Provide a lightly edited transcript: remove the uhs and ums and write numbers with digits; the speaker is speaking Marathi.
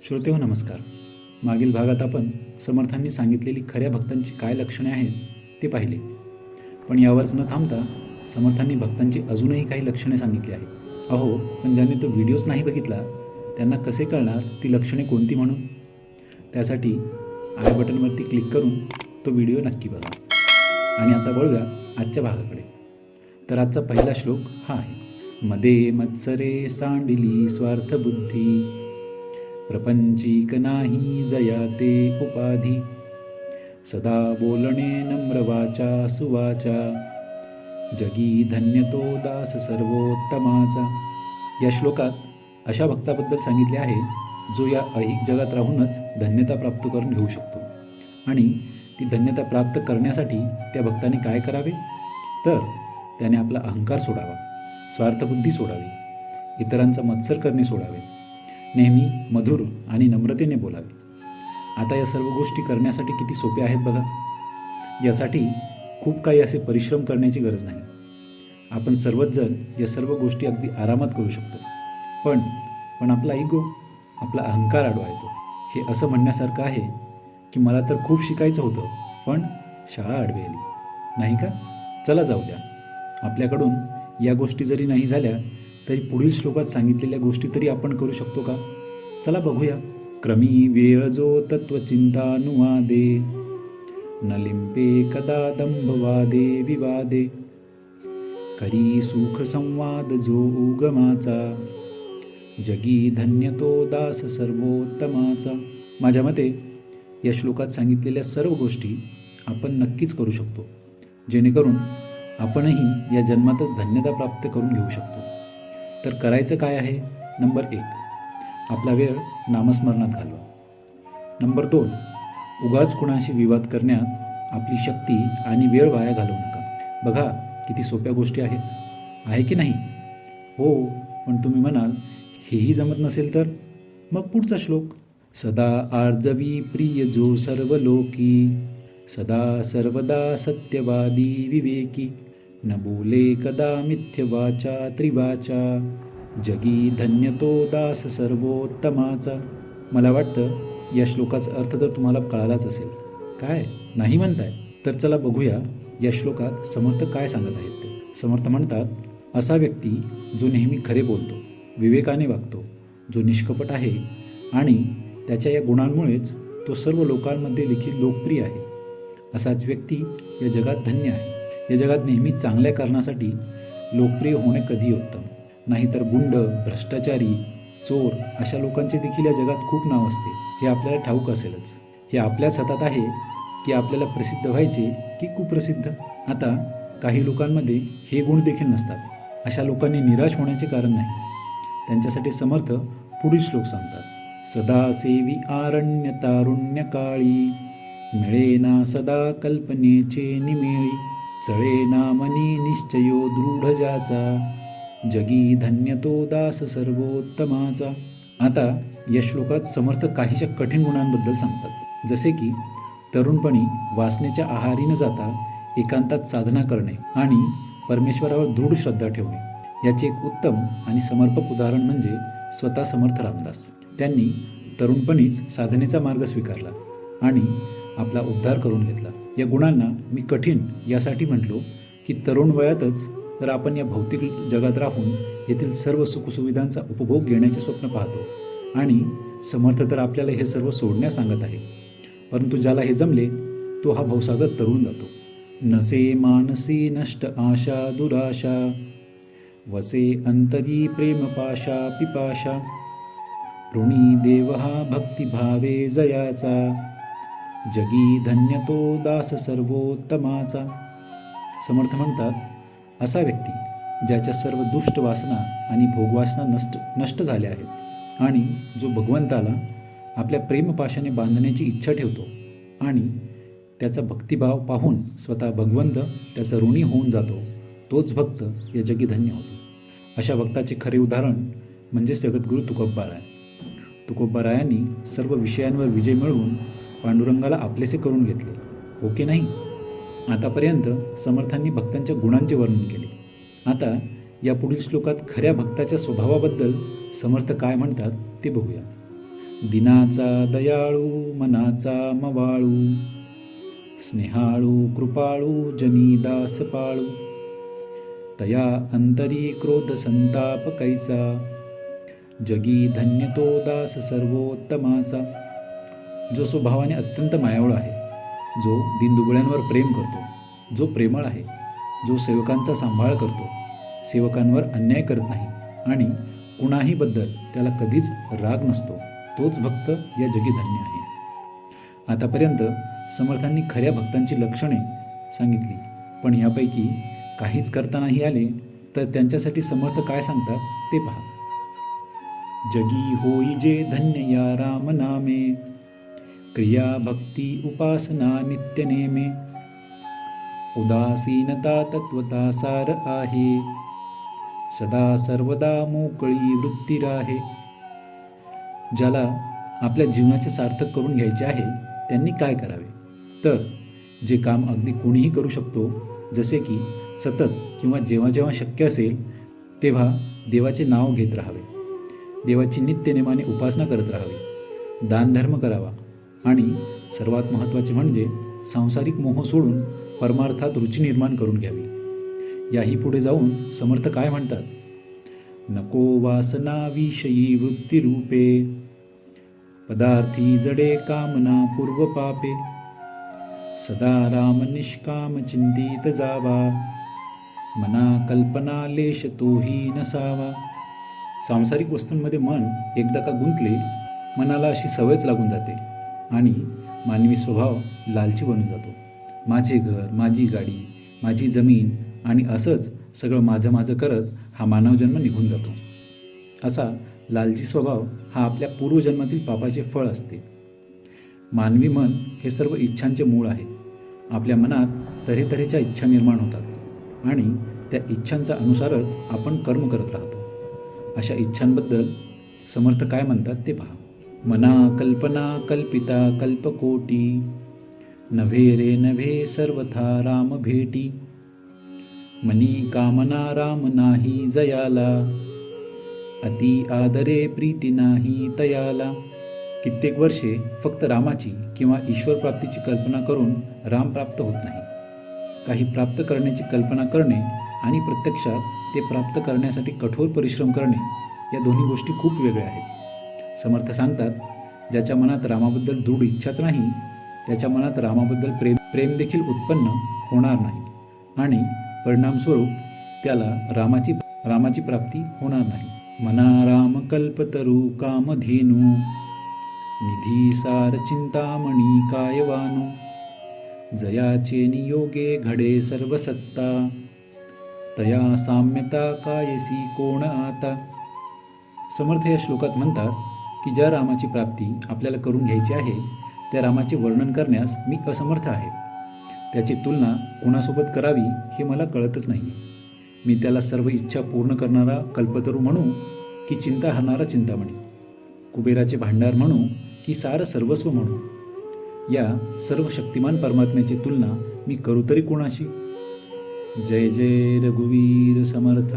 श्रोते हो नमस्कार. मागील भागात आपण समर्थांनी सांगितलेली खऱ्या भक्तांची काय लक्षणे आहेत ते पाहिले. पण यावरच न थांबता समर्थांनी भक्तांची अजूनही काही लक्षणे सांगितली आहेत. अहो, पण ज्यांनी तो व्हिडिओच नाही बघितला त्यांना कसे कळणार ती लक्षणे कोणती म्हणून? त्यासाठी आय बटनवरती क्लिक करून तो व्हिडिओ नक्की बघा. आणि आता वळूया आजच्या भागाकडे. तर आजचा पहिला श्लोक हा आहे. मध्ये मत्सरे सांडिली स्वार्थबुद्धी, प्रपंचीक नाही जया ते उपाधी, सदा बोलणे नम्र वाचा सुवाचा, जगी धन्य तो दास सर्वोत्तमाचा. या श्लोकात अशा भक्ताबद्दल सांगितले आहे जो या ऐहिक जगात राहूनच धन्यता प्राप्त करून घेऊ शकतो. आणि ती धन्यता प्राप्त करण्यासाठी त्या भक्ताने काय करावे? तर त्याने आपला अहंकार सोडावा, स्वार्थबुद्धी सोडावी, इतरांचा मत्सर करणे सोडावे, नेहमी मधुर आणि नम्रतेने बोलावे. आता या सर्व गोष्टी करण्यासाठी किती सोपे आहेत बघा. यासाठी खूप काही असे परिश्रम करण्याची गरज नाही. आपण सर्वच जण या सर्व गोष्टी अगदी आरामात करू शकतो. पण आपला इगो, आपला अहंकार आडवा येतो. हे असं म्हणण्यासारखं आहे की मला तर खूप शिकायचं होतं पण शाळा आडवी आली, नाही का? चला जाऊ द्या. आपल्याकडून या गोष्टी जरी नाही झाल्या तरी पुढील श्लोकात सांगितलेल्या गोष्टी तरी आपण करू शकतो का? चला बघूया. क्रमी वेळ जो तत्वचिंतानुवादे, न लिंपे कदा दंभवादे विवादे, करी सुख संवाद जो उगमाचा, जगी धन्य तो दास सर्वोत्तमाचा. माझ्या मते या श्लोकात सांगितलेल्या सर्व गोष्टी आपण नक्कीच करू शकतो, जेणेकरून आपणही या जन्मातच धन्यता प्राप्त करून घेऊ शकतो. तर करायचं काय आहे? नंबर 1, आपला वेळ नामस्मरणात घालवा. नंबर 2, उगाच कुणाशी विवाद करण्यात आपली शक्ती आणि वेळ वाया घालवू नका. बघा किती सोप्या गोष्टी आहेत, आहे की नाही? हो, पण तुम्ही म्हणाल हेही जमत नसेल तर मग पुढचा श्लोक. सदा आर्जवी प्रिय जो सर्व लोकी, सदा सर्वदा सत्यवादी विवेकी, न बोले कदा मिथ्यवाचा त्रिवाचा, जगी धन्य तो दास सर्वोत्तमाचा. मला वाटतं या श्लोकाचा अर्थ तर तुम्हाला कळालाच असेल. काय नाही म्हणताय? तर चला बघूया या श्लोकात समर्थ काय सांगत आहेत ते. समर्थ म्हणतात, असा व्यक्ती जो नेहमी खरे बोलतो, विवेकाने वागतो, जो निष्कपट आहे आणि त्याच्या या गुणांमुळेच तो सर्व लोकांमध्ये देखील लोकप्रिय आहे, असाच व्यक्ती या जगात धन्य आहे. या जगात नेहमी चांगल्या कारणासाठी लोकप्रिय होणे कधी उत्तम. नाहीतर गुंड, भ्रष्टाचारी, चोर अशा लोकांचे देखील या जगात खूप नाव असते. हे आपल्याला ठाऊक असेलच. हे आपल्याच हातात आहे की आपल्याला प्रसिद्ध व्हायचे की कुप्रसिद्ध. आता काही लोकांमध्ये हे गुण देखील नसतात. अशा लोकांनी निराश होण्याचे कारण नाही. त्यांच्यासाठी समर्थ पुढील श्लोक सांगतात. सदा सेवी आरण्य तारुण्य काळी, मिळेना सदा कल्पनेचे निमेळी, चळेना मनी निश्चयो दृढ ज्याचा, जगी धन्य तो दास सर्वोत्तमाचा. आता या श्लोकात समर्थ काहीशा कठीण गुणांबद्दल सांगतात, जसे की तरुणपणी वासनेच्या आहारी न जाता एकांतात साधना करणे आणि परमेश्वरावर दृढ श्रद्धा ठेवणे. याचे एक उत्तम आणि समर्पक उदाहरण म्हणजे स्वतः समर्थ रामदास. त्यांनी तरुणपणीच साधनेचा मार्ग स्वीकारला आणि आपला उद्धार करून घेतला. या गुणांना मी कठीण यासाठी म्हटलो की तरुण वयातच तर आपण या भौतिक जगात राहून येथील सर्व सुखसुविधांचा उपभोग घेण्याचे स्वप्न पाहतो आणि समर्थ तर आपल्याला हे सर्व सोडण्यास सांगत आहे. परंतु ज्याला हे जमले तो हा भवसागर तरुण जातो. नसे मानसी नष्ट आशा दुराशा, वसे अंतरी प्रेम पाशा पिपाशा, ऋणी देव हा भक्तिभावे जयाचा, जगी धन्य तो दास सर्वोत्तमाचा. समर्थ म्हणतात, असा व्यक्ती ज्याच्या सर्व दुष्ट वासना आणि भोगवासना नष्ट झाल्या आहेत आणि जो भगवंताला आपल्या प्रेमपाशाने बांधण्याची इच्छा ठेवतो आणि त्याचा भक्तिभाव पाहून स्वतः भगवंत त्याचा ऋणी होऊन जातो, तोच भक्त या जगी धन्य होतो. अशा भक्ताचे खरे उदाहरण म्हणजेच जगद्गुरू तुकोबाराय. तुकोबारायांनी सर्व विषयांवर विजय मिळवून पांडुरंगाला आपलेसे करून घेतले, हो की नाही? आतापर्यंत समर्थांनी भक्तांच्या गुणांचे वर्णन केले. आता या पुढील श्लोकात खऱ्या भक्ताच्या स्वभावाबद्दल समर्थ काय म्हणतात ते बघूया. दिनाचा दयाळू मनाचा मवाळू, स्नेहाळू कृपाळू जनी दास पाळू, तया अंतरी क्रोध संताप कैसा, जगी धन्य तो दास सर्वोत्तमाचा. जो स्वभावाने अत्यंत मायाळू आहे, जो दीनदुबळ्यांवर प्रेम करतो, जो प्रेमळ आहे, जो सेवकांचा सांभाळ करतो, सेवकांवर अन्याय करत नाही आणि कुणाही बद्दल त्याला कधीच राग नसतो, तोच भक्त या जगी धन्य आहे. आतापर्यंत समर्थांनी खऱ्या भक्तांची लक्षणे सांगितली, पण यापैकी काहीच करता नाही आले तर त्यांच्यासाठी समर्थ काय सांगतात ते पहा. जगी होई जे धन्य या राम नामे, क्रिया भक्ती उपासना नित्य नेमे, उदासीनता तत्वता सार आहे, सदा सर्वदा मोकळी वृत्ती राहे. ज्याला आपल्या जीवनाचे सार्थक करून घ्यायचे आहे त्यांनी काय करावे, तर जे काम अगदी कोणीही करू शकतो, जसे की सतत किंवा जेव्हा जेव्हा शक्य असेल तेव्हा देवाचे नाव घेत राहावे, देवाची नित्यनेमाने उपासना करत राहावी, दानधर्म करावा आणि सर्वात महत्त्वाचे म्हणजे सांसारिक मोह सोडून परमार्थात रुची निर्माण करून घ्यावी. याही पुढे जाऊन समर्थ काय म्हणतात, नको वासना विषयी वृत्तीरूपे, पदार्थी जडे कामना पूर्व पापे, सदा राम निष्काम चिंतित जावा, मना कल्पना लेश तोही नसावा. सांसारिक वस्तूंमध्ये मन एकदा का गुंतले, मनाला अशी सवयच लागून जाते आणि मानवी स्वभाव लालची बनून जातो. माझे घर, माझी गाडी, माझी जमीन आणि असंच सगळं माझं माझं करत हा मानवजन्म निघून जातो. असा लालची स्वभाव हा आपल्या पूर्वजन्मातील पापाचे फळ असते. मानवी मन हे सर्व इच्छांचे मूळ आहे. आपल्या मनात तऱ्हेतऱ्हेच्या इच्छा निर्माण होतात आणि त्या इच्छांचा अनुसारच आपण कर्म करत राहतो. अशा इच्छांबद्दल समर्थ काय म्हणतात ते पहा. मना कल्पना कल्पिता कल्पकोटी, नव्हे रे नव्हे सर्वथा राम भेटी, मनी कामना राम नाही जयाला, अति आदरे प्रीती नाही तयाला. कित्येक वर्षे फक्त रामाची किंवा ईश्वर प्राप्तीची कल्पना करून राम प्राप्त होत नाही. काही प्राप्त करण्याची कल्पना करणे आणि प्रत्यक्षात ते प्राप्त करण्यासाठी कठोर परिश्रम करणे या दोन्ही गोष्टी खूप वेगळ्या आहेत. समर्थ सांगतात, ज्याच्या मनात रामाबद्दल दृढ इच्छाच नाही, त्याच्या मनात रामाबद्दल प्रेम देखील उत्पन्न होणार नाही आणि परिणामस्वरूप त्याला रामाची प्राप्ती होणार नाही. मना राम कल्पतरू कामधेनू, निधी सार चिंतामणी कायवानू, जयाचे नियोगे घडे सर्व सत्ता, तया साम्यता कायसी कोण आता. समर्थ या श्लोकात म्हणतात की ज्या रामाची प्राप्ती आपल्याला करून घ्यायची आहे त्या रामाचे वर्णन करण्यास मी असमर्थ आहे. त्याची तुलना कोणासोबत करावी हे मला कळतच नाही. मी त्याला सर्व इच्छा पूर्ण करणारा कल्पतरू म्हणू की चिंता हरणारा चिंतामणी, कुबेराचे भांडार म्हणू की सार सर्वस्व म्हणू. या सर्व शक्तिमान परमात्म्याची तुलना मी करू तरी कोणाशी. जय जय रघुवीर समर्थ.